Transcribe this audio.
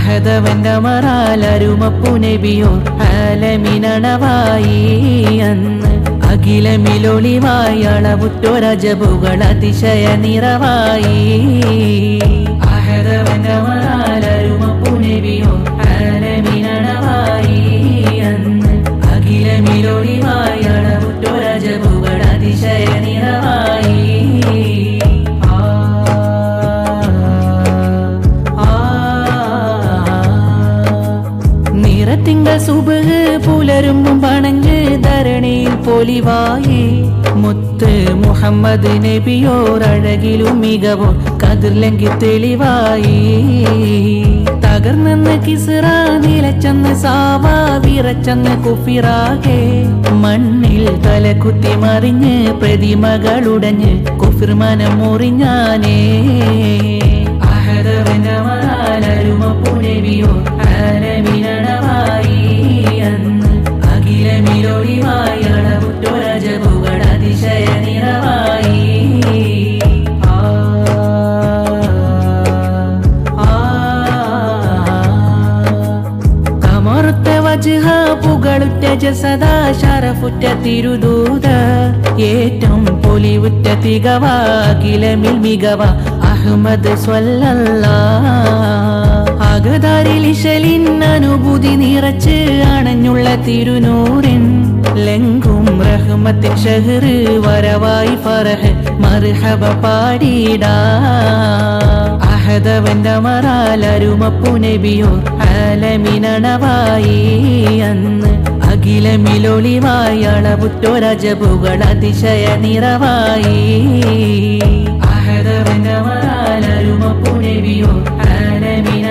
അഹദവന്റെ മറാലരുമപ്പു നബിയോ ആലമിനണവായി അന്ന് അഖിലമിലൊളിവായി അളവുറ്റൊരജബുകൾ അതിശയ നിറവായി അഹദവന്റെ മറാലരുമപ്പു നബിയോ ആലമിനണവായി അന്ന് അഖിലമിലൊളിവായി അളവുറ്റൊരജബുകൾ അതിശയ നിറവായി തിങ്കൾ സുബഹ് പുലരുമ്പും പണഞ്ഞ് ധരണിയിൽ പൊലിവായി മുത്ത് മുഹമ്മദ് നബിയോരഴകിലും മികവോ കതിർലെങ്കി തെളിവായി തകർന്നെന്ന് കിസ്റ നിലച്ചെന്ന് സാവാ വിറച്ചെന്ന് കുഫിറാകെ മണ്ണിൽ തലകുത്തി മറിഞ്ഞ് പ്രതിമകളുടഞ്ഞ് കുഫിർ മനം മുറിഞ്ഞാനേ അഹദവന്റെ മറാലരുമപ്പു നബിയോ ആലമിനണവായി അന്ന് അഖിലമിലൊളിവായി അളവുറ്റൊരജബുകൾ അതിശയ നിറവായി കമറുത്ത വജ്ഹ പുകളുറ്റ ജസദാ ശറഫുറ്റ തിരുദൂത ഏറ്റവും പൊലിവുറ്റ തികവ അഖിലമിൽ മികവ അഹ്മദ് സ്വല്ലല്ലാഹ് അകതാരിൽ ഇശലിൻ അനുഭൂതി നിറച്ച് അണഞ്ഞുള്ള തിരുനൂറിൻ ലങ്കും റഹ്മത്തിൻ ഷഹ്റ് വരവായി ഫറഹ് മർഹബ പാടിടാ അഹദവന്റെ മറാലരുമപ്പു നബിയോ ആലമിനണവായി അന്ന് അഖിലമിലൊളിവായി അളവുറ്റൊരജബുകൾ അതിശയ നിറവായി അഹദവന്റെ മറാലരുമപ്പു നബിയോ ആലമിന